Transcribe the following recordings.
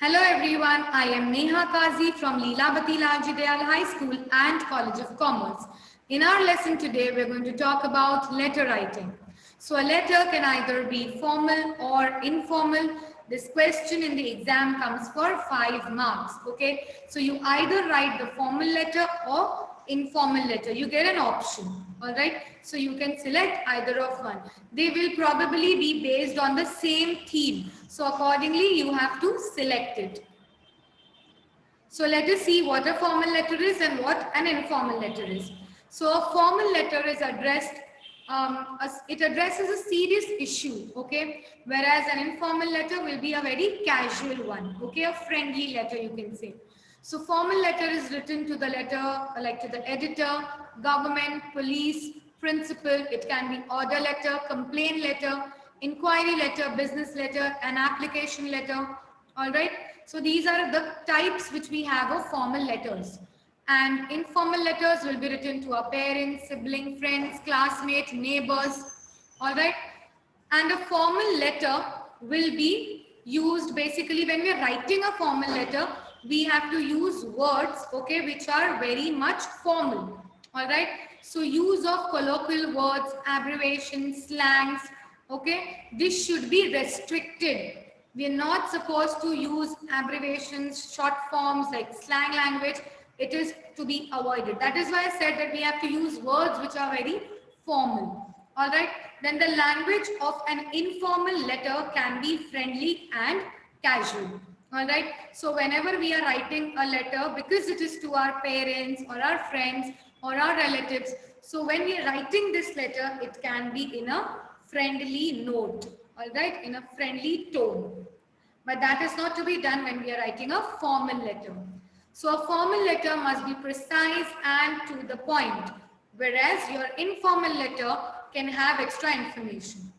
Hello everyone, I am Neha Kazi from Leelabati Lalji Dayal High School and College of Commerce. In our lesson today, we're going to talk about letter writing. So a letter can either be formal or informal. This question in the exam comes for 5 marks, okay? So you either write the formal letter or informal letter. You get an option, all right? So you can select either of one. They will probably be based on the same theme. So accordingly, you have to select it. So let us see what a formal letter is and what an informal letter is. So a formal letter is addressed, it addresses a serious issue, okay? Whereas an informal letter will be a very casual one, okay? A friendly letter, you can say. So formal letter is written to the letter, like to the editor, government, police, principal. It can be order letter, complaint letter, inquiry letter, business letter, an application letter. All right. So these are the types which we have of formal letters. And informal letters will be written to our parents, sibling, friends, classmates, neighbors. All right. And a formal letter will be used basically when we are writing a formal letter, we have to use words, okay, which are very much formal. All right. So use of colloquial words, abbreviations, slangs, okay, this should be restricted. We are not supposed to use abbreviations, short forms like slang language. It is to be avoided. That is why I said that we have to use words which are very formal. All right. Then the language of an informal letter can be friendly and casual. All right. So whenever we are writing a letter, because it is to our parents or our friends or our relatives, so when we are writing this letter, it can be in a friendly note. All right, in a friendly tone. But that is not to be done when we are writing a formal letter. So a formal letter must be precise and to the point, whereas your informal letter can have extra information.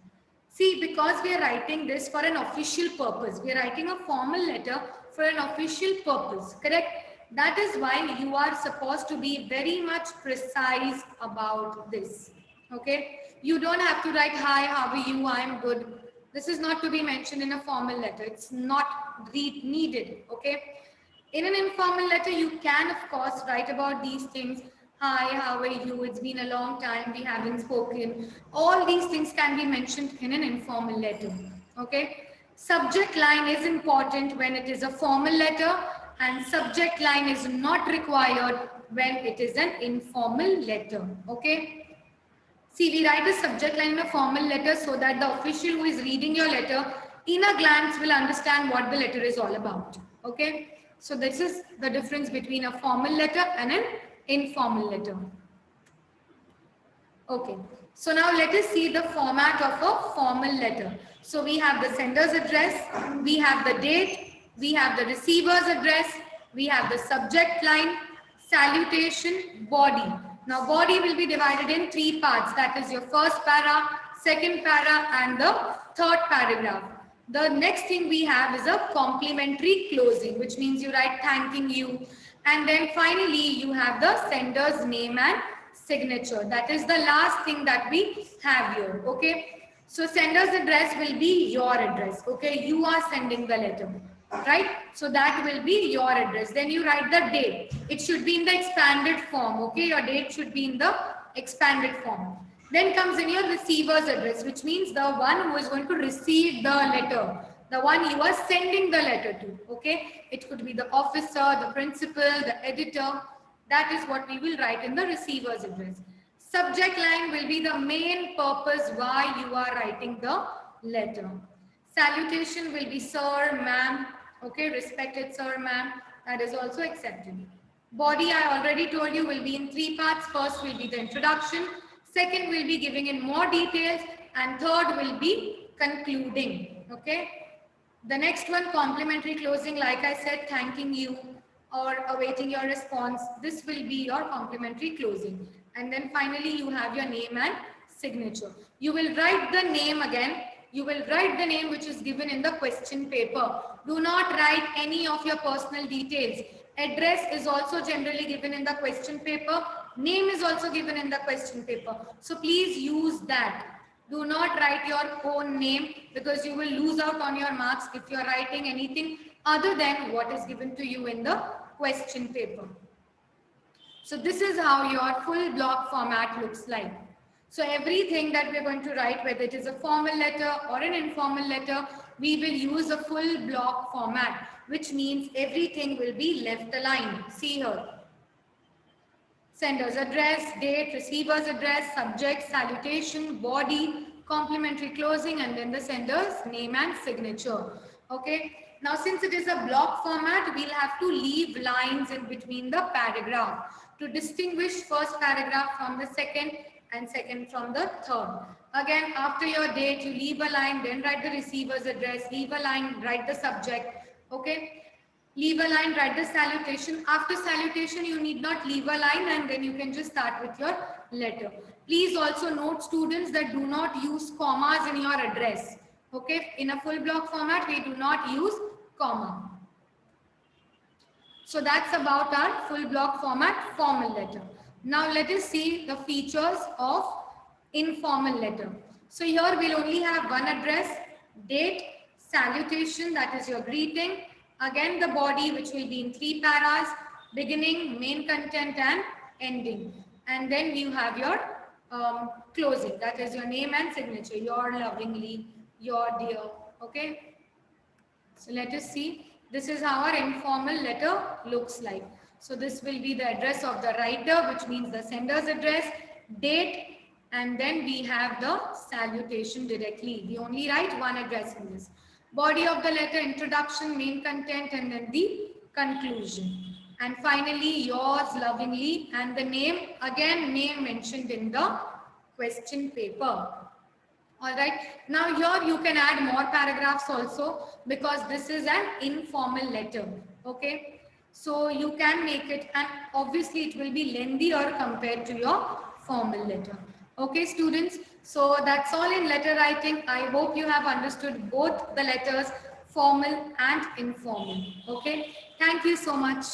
See, because we are writing this for an official purpose, we are writing a formal letter for an official purpose, correct? That is why you are supposed to be very much precise about this, okay? You don't have to write, hi, how are you, I am good. This is not to be mentioned in a formal letter. It's not needed, okay? In an informal letter, you can, of course, write about these things. Hi, how are you? It's been a long time. We haven't spoken. All these things can be mentioned in an informal letter. Okay. Subject line is important when it is a formal letter, and subject line is not required when it is an informal letter. Okay. See, we write a subject line in a formal letter so that the official who is reading your letter in a glance will understand what the letter is all about. Okay. So this is the difference between a formal letter and an informal letter. Okay. So now let us see the format of a formal letter. So we have the sender's address, we have the date, we have the receiver's address, we have the subject line, salutation, body. Now body will be divided in 3 parts. That is your first para, second para and the third paragraph. The next thing we have is a complimentary closing, which means you write thanking you. And then finally you have the sender's name and signature. That is the last thing that we have here. Okay. So sender's address will be your address. Okay. You are sending the letter. Right. So that will be your address. Then you write the date. It should be in the expanded form. Okay. Your date should be in the expanded form. Then comes in your receiver's address, which means the one who is going to receive the letter, the one you are sending the letter to. Okay. It could be the officer, the principal, the editor. That is what we will write in the receiver's address. Subject line will be the main purpose why you are writing the letter. Salutation will be sir, ma'am. Okay, respected sir, ma'am. That is also accepted. Body, I already told you, will be in 3 parts. First will be the introduction. Second will be giving in more details. And third will be concluding. Okay. The next one, complimentary closing, like I said, thanking you or awaiting your response. This will be your complimentary closing. And then finally, you have your name and signature. You will write the name again. You will write the name which is given in the question paper. Do not write any of your personal details. Address is also generally given in the question paper. Name is also given in the question paper. So please use that. Do not write your own name because you will lose out on your marks if you are writing anything other than what is given to you in the question paper. So this is how your full block format looks like. So everything that we're going to write, whether it is a formal letter or an informal letter, we will use a full block format, which means everything will be left aligned. See here. Sender's address, date, receiver's address, subject, salutation, body, complimentary closing, and then the sender's name and signature. Okay. Now, since it is a block format, we'll have to leave lines in between the paragraph to distinguish first paragraph from the second and second from the third. Again, after your date, you leave a line, then write the receiver's address, leave a line, write the subject. Okay. Leave a line, write the salutation. After salutation, you need not leave a line, and then you can just start with your letter. Please also note, students, that do not use commas in your address. Okay, in a full block format, we do not use comma. So that's about our full block format formal letter. Now let us see the features of informal letter. So here we'll only have one address, date, salutation, that is your greeting. Again, the body, which will be in 3 paras, beginning, main content, and ending. And then you have your closing, that is your name and signature, your lovingly, your dear. Okay. So let us see. This is how our informal letter looks like. So this will be the address of the writer, which means the sender's address, date, and then we have the salutation directly. We only write one address in this. Body of the letter, introduction, main content, and then the conclusion. And finally, yours lovingly, and the name, again, name mentioned in the question paper. All right. Now here you can add more paragraphs also because this is an informal letter. Okay. So you can make it, and obviously it will be lengthier compared to your formal letter. Okay, students. So that's all in letter writing. I hope you have understood both the letters, formal and informal. Okay. Thank you so much.